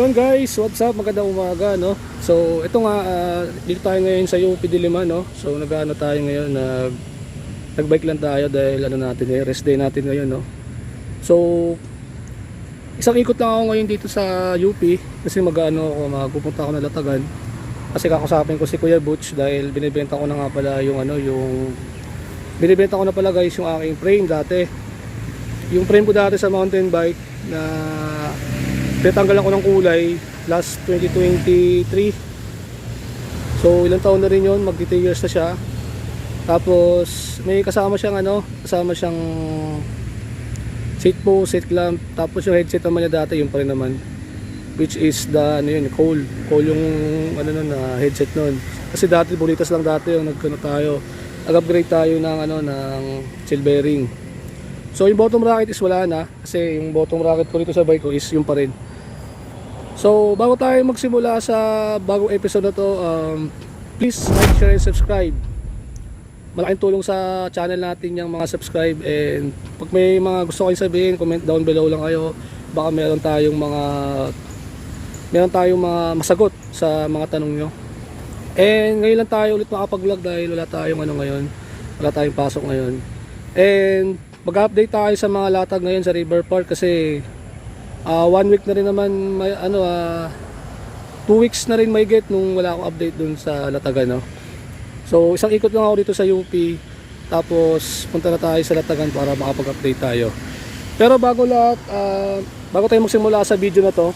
Yun guys, what's up? Magandang umaga, no? So, ito nga, dito tayo ngayon sa UP Diliman, no? So, nag-ano tayo ngayon, nag-bike lang tayo dahil ano natin, rest day natin ngayon, no? So, isang ikot lang ako ngayon dito sa UP kasi magpupunta ako na Latagan. Kasi kakusapin ko si Kuya Butch dahil binibenta ko na nga pala binibenta ko na pala guys yung aking frame dati. Yung frame ko dati sa mountain bike na tinatanggalan ko ng kulay last 2023. So ilang taon na rin yun, mag 3 years na siya. Tapos may kasama siyang seat post, seat clamp. Tapos yung headset naman niya dati, yung pa rin naman, which is the Cole yung headset nun. Kasi dati bonitas lang dati yung nag-upgrade tayo ng silvering. So yung bottom bracket is wala na kasi yung bottom bracket ko dito sa bike ko is yung pa rin. So bago tayo magsimula sa bagong episode na to, please like, share, and subscribe. Malaking tulong sa channel natin yung mga subscribe, and pag may mga gusto kayong sabihin, comment down below lang kayo. Baka meron tayong mga masagot sa mga tanong nyo. And ngayon lang tayo ulit makapag-vlog dahil wala tayong pasok ngayon. And mag-update tayo sa mga latag ngayon sa River Park kasi 1 week na rin naman, 2 weeks na rin may get nung wala akong update dun sa Latagan, no? So isang ikot lang ako dito sa UP, tapos punta na tayo sa Latagan para makapag-update tayo. Pero bago tayo magsimula sa video na to,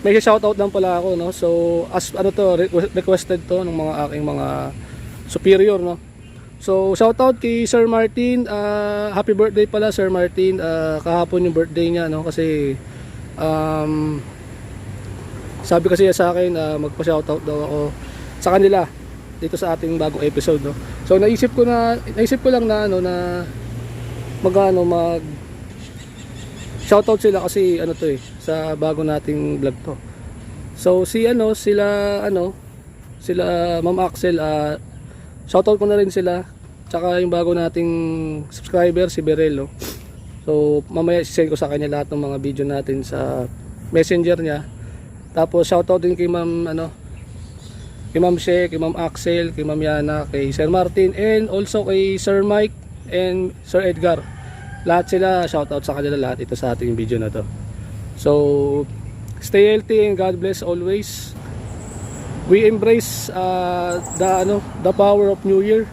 may shoutout lang pala ako, no? So requested to ng mga aking mga superior, no? So shoutout kay Sir Martin, happy birthday pala Sir Martin. Kahapon yung birthday niya, no? Kasi sabi kasi sa akin, magpa-shoutout daw ako sa kanila dito sa ating bagong episode, no? So naisip ko lang na mag shoutout sila kasi sa bago nating vlog to. So sila Ma'am Axel, shoutout ko na rin sila. Tsaka yung bago nating subscriber si Berel, no? So mamaya sisend ko sa kanya lahat ng mga video natin sa messenger niya. Tapos shoutout din kay Ma'am kay Ma'am She, kay Ma'am Axel, kay Ma'am Yana, kay Sir Martin, and also kay Sir Mike and Sir Edgar. Lahat sila, shoutout sa kanila lahat ito sa ating video na to. So stay healthy and God bless always. We embrace the power of New Year.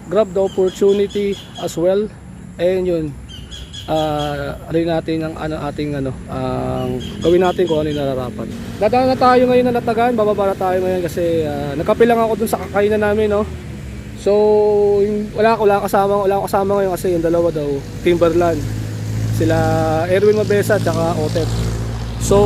Grab the opportunity as well. And yun, rin natin gawin natin kung ano yung nararapat. Dadaan na tayo ngayon na Latagan, bababa na tayo ngayon kasi nagkape lang ako dun sa kakainan namin, no? So wala ako kasama ngayon kasi yung dalawa daw, Timberland, sila Erwin Mabesa at saka Otep. So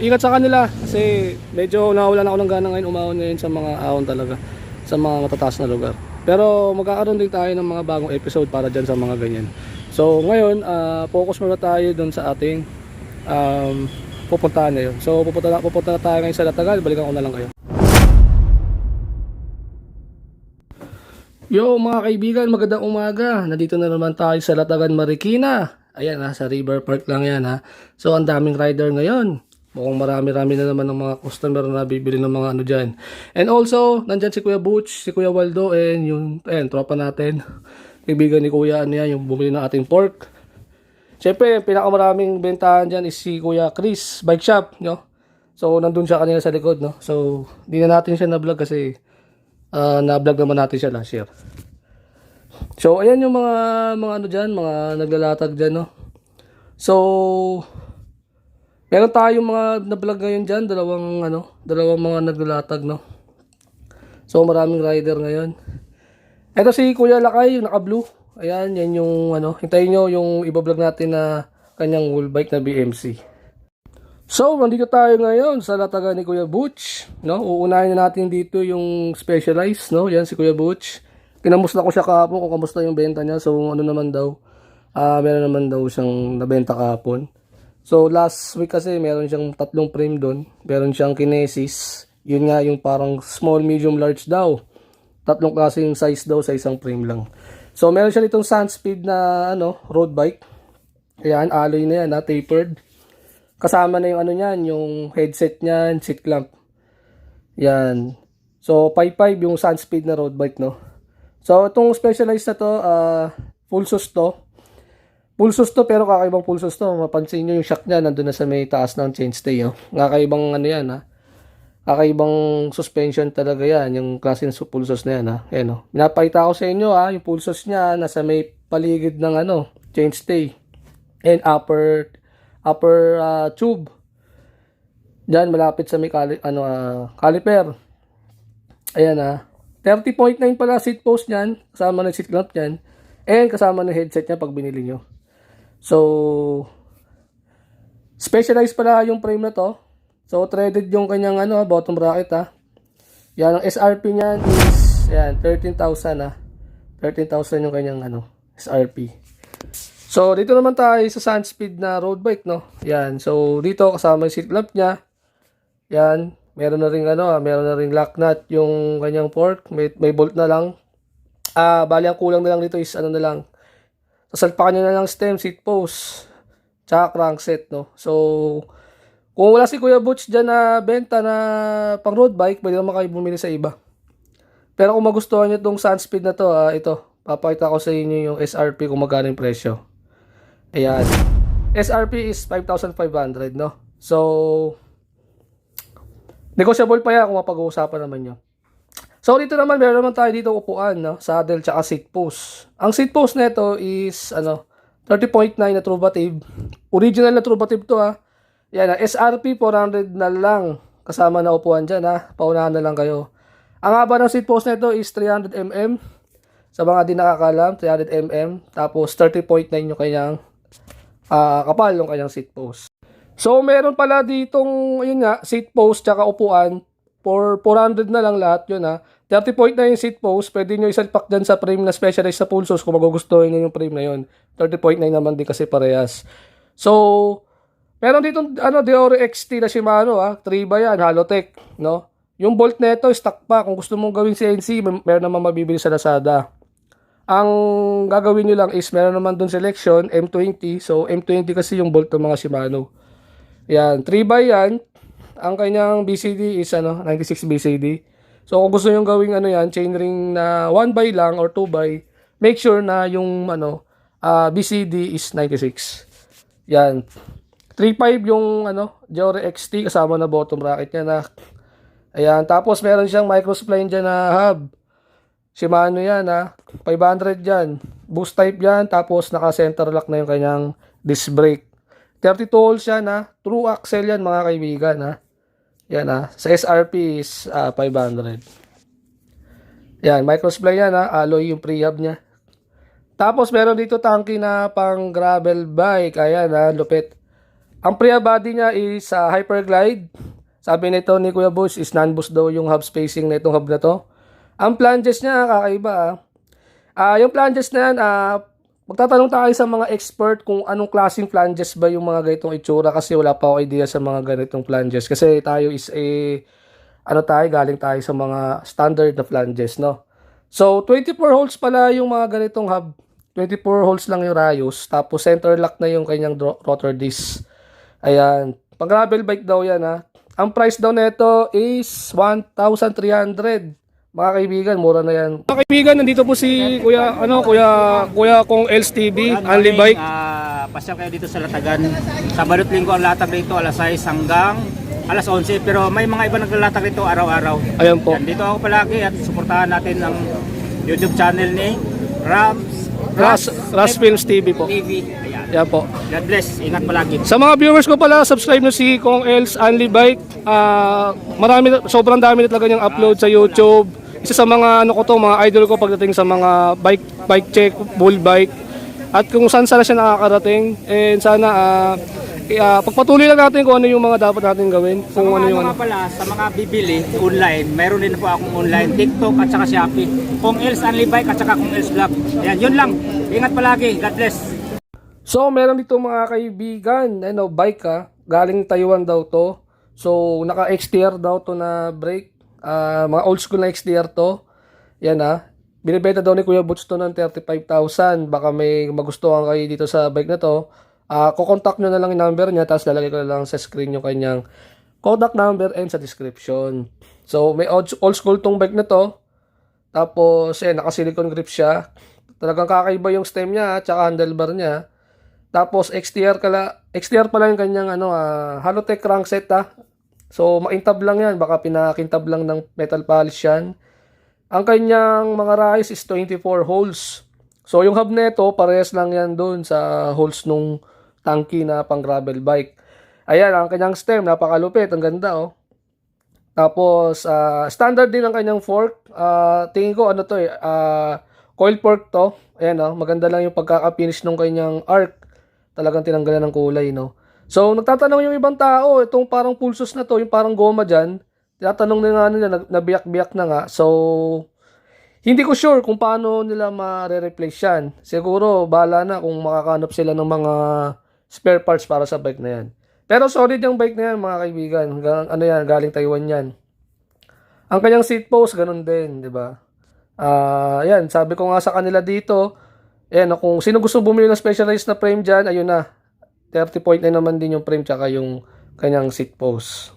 ingat sa kanila kasi medyo nawalan ako ng gana ngayon umahon ngayon sa mga ahon talaga, sa mga matataas na lugar. Pero magkakaroon din tayo ng mga bagong episode para dyan sa mga ganyan. So ngayon, focus muna tayo dun sa ating pupuntahan ngayon. So pupunta na tayo ngayon sa Latagan, balikan ko na lang kayo. Yo mga kaibigan, magandang umaga. Nandito na naman tayo sa Latagan, Marikina. Ayan, sa River Park lang yan, ha. So ang daming rider ngayon. Mukhang marami-rami na naman ng mga customer na bibili ng mga dyan. And also, nandyan si Kuya Butch, si Kuya Waldo, and tropa natin. Kaibigan ni Kuya, yung bumili ng ating pork. Siyempre, pinakamaraming bentahan dyan is si Kuya Chris, bike shop, no? So, nandun siya kanina sa likod, no? So, di na natin siya na-vlog kasi na-vlog naman natin siya last year. So, ayan yung mga naglalatag dyan, no? So, meron tayong mga na-vlog ngayon dyan, dalawang mga naglalatag, no? So, maraming rider ngayon. Ito si Kuya Lakay, yung naka-blue. Ayan, yan yung hintayin nyo yung iba-vlog natin na kanyang wheel bike na BMC. So, nandito tayo ngayon sa Latagan ni Kuya Butch, no? Uunahin na natin dito yung Specialized, no? Yan si Kuya Butch. Kinamusta ko siya kahapon kung kamusta yung benta niya. So, meron naman daw siyang nabenta kahapon. So, last week kasi meron siyang 3 frame doon. Meron siyang Kinesis. Yun nga, yung parang small, medium, large daw. 3 klaseng size daw sa isang frame lang. So meron siya nitong Sunspeed na road bike. Ayan, alloy na yan, tapered. Kasama na yung ano niyan, yung headset niyan, seat clamp. Yan. So 5.5 yung Sunspeed na road bike, no. So itong Specialized na to, full sus to. Full sus to, pero kakaibang full sus to. Mapansin nyo yung shock niya nandun na sa may taas ng chainstay, no. Kakaibang ano yan, ha. Kakaibang suspension talaga yan, yung klase ng full sus na yan, ha. Ayan, no. Pinapakita ko sa inyo, ha, yung full sus niya nasa may paligid ng ano, chainstay and upper tube. Diyan malapit sa may caliper. Ayan, 30.9 pala seat post niyan, kasama ng seat clamp niyan, and kasama ng headset niya pag binili nyo. So Specialized pala yung frame na to. So threaded yung kanyang bottom bracket, Yan, ang SRP niyan is 13,000, 13,000 yung kanyang SRP. So dito naman tayo sa Sunspeed na road bike, no. Yan. So dito kasama yung seat clamp niya. Yan, meron na ring meron na ring lock nut yung kanyang fork, may bolt na lang. Bali ang kulang na lang dito is na lang. Sasalpakan niya na lang stem, seat post, tsaka crankset, no. So kung wala si Kuya Butch diyan na benta na pang road bike, pwede naman kayo bumili sa iba. Pero kung magustuhan niyo tong Sunspeed na to, ito, papakita ko sa inyo yung SRP kung magkano yung presyo. Ayan. SRP is 5,500, no? So negotiable pa yan kung mapag-uusapan naman nyo. So dito naman, meron naman tayo dito upuan, no? Saddle tsaka seat post. Ang seat post nito is 30.9 na Truvative. Original na Truvative to, Yan, SRP 400 na lang. Kasama na upuan dyan, Paunahan na lang kayo. Ang haba ng seat post nito is 300 mm. Sa mga di nakakalam, 300 mm. Tapos 30.9 yung kanyang kapal yung kanyang seat post. So meron pala ditong seat post tsaka upuan for 400 na lang lahat yun, 30.9 yung seat post, pwede nyo isalpak dyan sa frame na Specialized sa Pulsos kung magugustuhin nyo yung frame na yun. 30.9 naman din kasi parehas. So meron ditong Deore XT na Shimano, 3x yan, Halotech, no. Yung bolt nito stock pa. Kung gusto mong gawin CNC, meron naman mabibili sa Lazada. Ang gagawin nyo lang is meron naman dun selection M20. So M20 kasi yung bolt ng mga Shimano. Yan, 3x yan. Ang kanyang BCD is 96 BCD. So kung gusto nyo gawing chainring na 1x lang or 2x, make sure na yung BCD is 96. Yan. 3.5 yung Deore XT kasama na bottom bracket niya, Ayan, tapos meron siyang microspline dyan na hub. Shimano yan, 500 yan. Boost type yan, tapos naka-center lock na yung kanyang disc brake. 32 holes yan, True axle yan mga kaibigan, Yan, sa SRP is 500. Yan, microspline yan, alloy yung pre-hub niya. Tapos meron dito tangke na pang gravel bike. Ayan, lupit. Ang pre-hub body niya is Hyperglide. Sabi nito ni Kuya Butch is non-boost daw yung hub spacing na itong hub na to. Ang flanges niya kakaiba. Yung flanges na yan, magtatanong tayo sa mga expert kung anong klaseng flanges ba yung mga ganitong itsura, kasi wala pa ako idea sa mga ganitong flanges. Kasi tayo is galing tayo sa mga standard na flanges, no? So 24 holes pala yung mga ganitong hub. 24 holes lang yung rayos. Tapos center lock na yung kanyang rotor disc. Ayan. Pag gravel bike daw yan, Ang price daw nito is 1,300. Mga kaibigan, mura na yan. Mga kaibigan, nandito po si Kuya Kong Els TV, Only Bike. Pasyal kayo dito sa Latagan. Sabado at Linggo ang latag dito, alas 6 hanggang alas 11. Pero may mga iba naglalatag dito araw-araw. Ayan po. Dito ako palagi at suportahan natin ang YouTube channel ni Ras Films TV po. TV. Yan po. God bless. Ingat palagi. Sa mga viewers ko pala, subscribe na si Kong Els Only Bike. Sobrang dami na talaga niyang upload sa YouTube. Isa sa mga mga idol ko pagdating sa mga bike check, bull bike. At kung saan siya nakakarating. And sana pagpatuloy lang natin kung ano yung mga dapat natin gawin. Kung ano yung pala, sa mga bibili online, mayroon din po akong online TikTok at saka Shopee. Kong Els Only Bike at saka Kong Els Vlog. Ayan, yun lang. Ingat palagi. God bless. So, meron dito mga kaibigan, bike galing Taiwan daw to. So, naka-XTR daw to na brake. Mga old school na XTR to. Yan binibenta daw ni Kuya Butch to ng 35,000. Baka may magustuhan kayo dito sa bike na to. Kukontak nyo na lang yung number niya, tapos lalagay ko na lang sa screen yung kanyang contact number and sa description. So, may old school tong bike na to. Tapos, naka-silicone grip siya. Talagang kakaiba yung stem niya, tsaka handlebar niya. Tapos, XTR pala yung kanyang Halotech crankset, So, makintab lang yan. Baka pinakintab lang ng metal polish yan. Ang kanyang mga rise is 24 holes. So, yung hub nito, parehas lang yan doon sa holes nung tangki na pang gravel bike. Ayan, ang kanyang stem, napakalupit. Ang ganda, oh. Tapos, standard din ang kanyang fork. Tingin ko, coil fork to. Ayan, oh. Maganda lang yung pagkaka-finish ng kanyang arc. Talagang tinanggalan ng kulay, no? So, nagtatanong yung ibang tao, itong parang pulsos na to, yung parang goma dyan, tinatanong na nga nila, nabiyak-biyak na nga. So, hindi ko sure kung paano nila ma-replace yan. Siguro, bahala na kung makakanap sila ng mga spare parts para sa bike na yan. Pero solid yung bike na yan, mga kaibigan. Galing Taiwan yan. Ang kanyang seat post, ganun din, di ba? Yan, sabi ko nga sa kanila dito, yan, kung sino gusto bumili ng specialized na frame dyan, ayun na. 30.9 naman din yung frame tsaka yung kanyang seat post.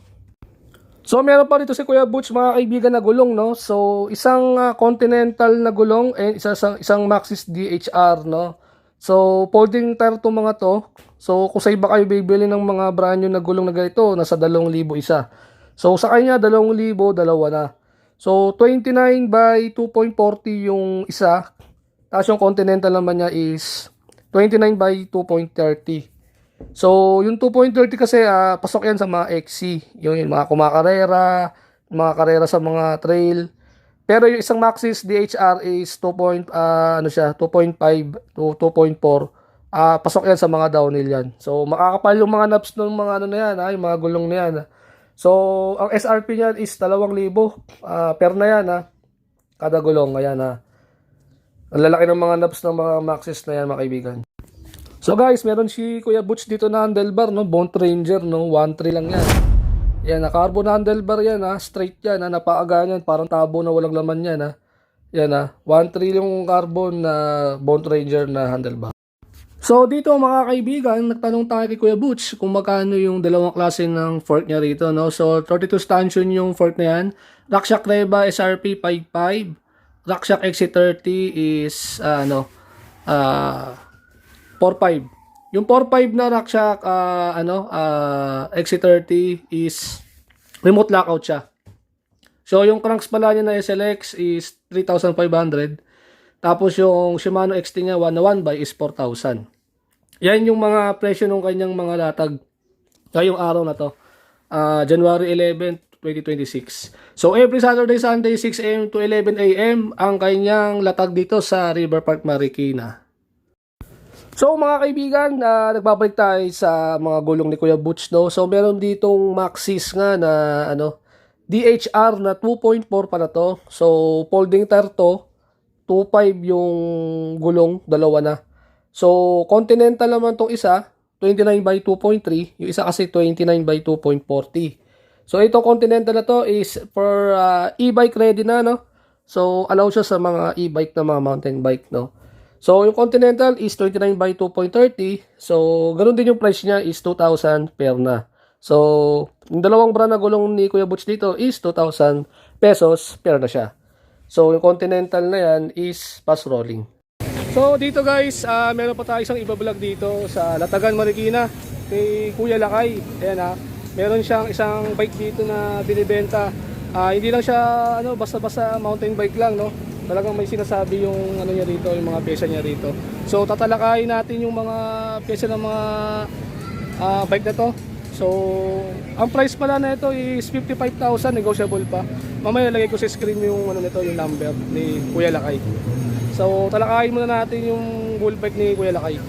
So, meron pa dito si Kuya Butch, mga kaibigan, na gulong, no? So, isang Continental na gulong and isang Maxxis DHR, no? So, folding tire to mga to. So, kung sa iba kayo bibili ng mga brand new na gulong na ganito, nasa 2,000 isa. So, sa kanya, 2,000, dalawa na. So, 29 by 2.40 yung isa. Tapos yung Continental naman niya is 29 by 2.30. So, yung 2.30 kasi, pasok yan sa mga XC. Yung mga kumakarera, mga karera sa mga trail. Pero yung isang Maxxis DHR is 2.5 to 2.4. Pasok yan sa mga downhill yan. So, makakapal yung mga knobs ng mga na yan, yung mga gulong na yan. So, ang SRP niyan is 2,000 per na yan, kada gulong. Ayan, ang lalaki ng mga knobs ng mga Maxxis na yan, mga kaibigan. So guys, meron si Kuya Butch dito na handlebar, no? Bont Ranger, no? 1.3 lang yan. Yan, carbon handlebar yan, straight yan, napaaga yan, parang tabo na walang laman yan, Yan, 1.3 yung carbon na Bont Ranger na handlebar. So dito mga kaibigan, nagtanong tayo kay Kuya Butch kung magkano yung dalawang klase ng fork niya rito, no? So 32 stanchion yung fork na yan. RockShox Reba SRP 5.5. RockShox XC30 is 4.5. Yung 4.5 na RockShox XC30 is remote lockout siya. So yung cranks pala niya na SLX is 3,500. Tapos yung Shimano XT niya 1/1 is 4,000. Yan yung mga presyo ng kanyang mga latag ngayong araw na to. January 11, 2026. So every Saturday, Sunday 6 AM to 11 AM ang kanyang latag dito sa River Park, Marikina. So mga kaibigan, nagbabalik tayo sa mga gulong ni Kuya Butch, no? So meron ditong Maxxis nga na DHR na 2.4 pala to. So folding tire to, 2.5 yung gulong, dalawa na. So Continental naman tong isa, 29 by 2.3, yung isa kasi 29 by 2.40. So itong Continental na to is for e-bike ready na, no? So allow siya sa mga e-bike na mga mountain bike, no? So, yung Continental is 29 by 2.30. So, ganun din yung price niya is 2,000 per na. So, yung dalawang brand na gulong ni Kuya Butch dito is 2,000 pesos per na siya. So, yung Continental na yan is fast rolling. So, dito guys, meron pa tayo isang iba-vlog dito sa Latagan, Marikina kay Kuya Lakay. Ayan, meron siyang isang bike dito na binibenta. Hindi lang siya basta-basta mountain bike lang, no? Talagang may sinasabi yung niya rito, yung mga pyesa niya rito. So tatalakayin natin yung mga pyesa ng mga bike na to. So ang price pala na ito is 55,000, negotiable pa. Mamaya lagay ko sa screen yung nito, yung number ni Kuya Lakay. So talakayin muna natin yung bull bike ni Kuya Lakay.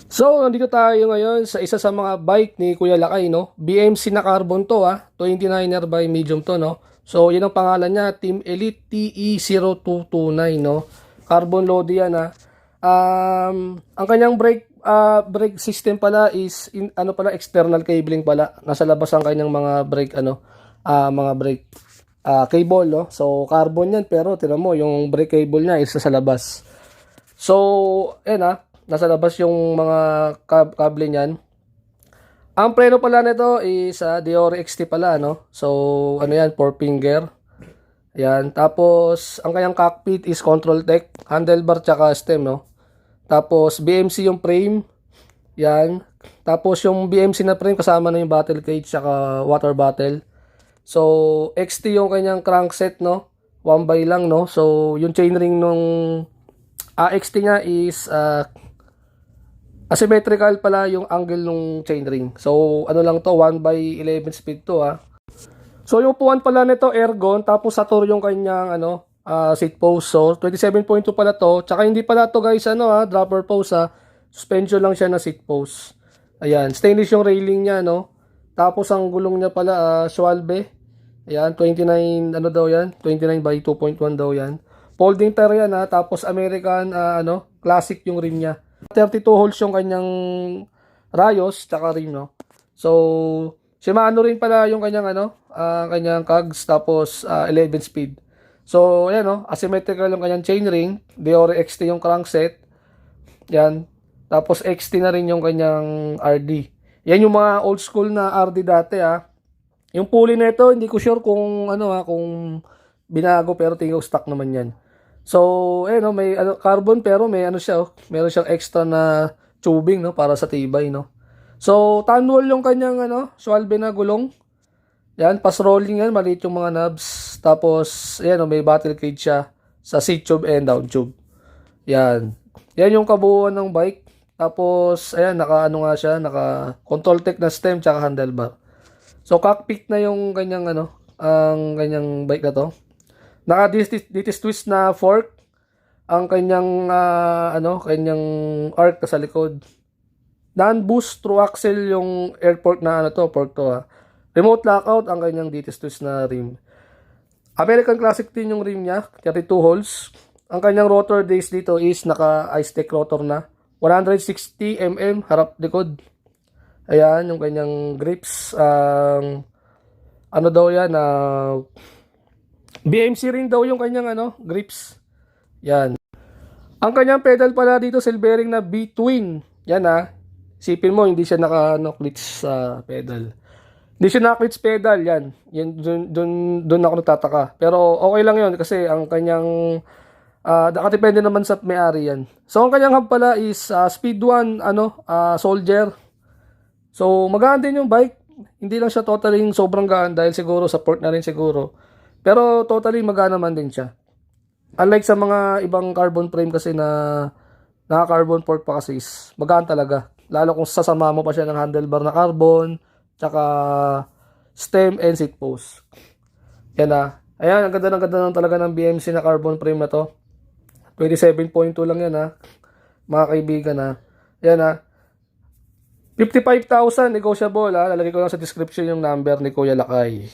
So nandito tayo ngayon sa isa sa mga bike ni Kuya Lakay, no? BMC na carbon to, 29er by medium to, no? So, yun ang pangalan niya, Team Elite TE0229, no? Carbon load yan, ang kanyang brake system pala is external cabling pala. Nasa labas ang kanyang mga brake cable, no? So, carbon yan, pero tingnan mo, yung brake cable niya is sa labas. So, Nasa labas yung mga kable niyan. Ang preno pala nito is Deore XT pala, no? So, ano yan, 4 finger. Yan. Tapos, ang kanyang cockpit is Control Tech, handlebar tsaka stem, no? Tapos, BMC yung frame. Yan. Tapos, yung BMC na frame, kasama na yung battle cage tsaka water bottle. So, XT yung kanyang crankset, no? 1x lang, no? So, yung chainring nung XT nga is asymmetrical pala yung angle nung chainring. So, ano lang to, 1x11 speed to, ha. So, yung upuan pala nito, Ergon, tapos Sator yung kanyang, seat post. So, 27.2 pala to. Tsaka hindi pala to, guys, dropper post, ha. Suspension lang siya na seat post. Ayan, stainless yung railing niya, no. Tapos, ang gulong niya pala, Schwalbe. Ayan, 29, ano daw yan? 29 by 2.1 daw yan. Folding tire yan, ha. Tapos, American, classic yung rim niya. 32 holes yung kanyang rayos, tsaka rim, no. So, Shimano rin pala yung kanyang, kanyang cogs, tapos 11 speed. So, ayan, no. Asymmetrical yung kanyang chainring. Deore XT yung crankset. Yan. Tapos, XT na rin yung kanyang RD. Yan yung mga old school na RD dati, ha. Yung pulley nito, hindi ko sure kung kung binago, pero tingin ko stock naman yan. So, may carbon pero may siya, meron siyang extra na tubing, no, para sa tibay, no. So, tanwall yung kanyang Schwalbe na gulong. Yan, pass rolling yan, maliit yung mga knobs. Tapos, may battle cage siya sa seat tube and down tube. Yan. Yan yung kabuuan ng bike. Tapos, ayan, naka control tech na stem tsaka handlebar. So, cockpit na yung kanyang ang kanyang bike na to. Naka ditis twist na fork ang kanyang kanyang arc sa likod. Non-boost through axle yung airport na fork to, ha. Remote lockout ang kanyang ditis twist na rim. American Classic din yung rim niya, 32 holes. Ang kanyang rotor base dito is naka I-Stech rotor na. 160 mm harap likod. Ayan yung kanyang grips. Daw yan, BMC ring daw yung kanyang grips. Yan. Ang kanyang pedal pala dito, silvering na B-twin. Yan, ha. Sipin mo, hindi siya naka-clits sa pedal. Hindi siya naka-clits pedal, yan. Yan dun ako nagtataka. Pero okay lang yun kasi ang kanyang nakadepende naman sa may-ari yan. So ang kanyang hub pala is Speed 1 Soldier. So magaan din yung bike. Hindi lang siya totally sobrang gaan dahil siguro support na rin siguro. Pero totally magana naman din siya. Unlike sa mga ibang carbon frame kasi na naka-carbon fork pa kasi is magaan talaga. Lalo kung sasama mo pa siya ng handlebar na carbon, tsaka stem and seat post. Yan na. Ayan, ang ganda ng talaga ng BMC na carbon frame na to. 27.2 lang yan, ha. Mga kaibigan, ha. Yan, ha. 55,000 negotiable, ha. Lalagay ko lang sa description yung number ni Kuya Lakay.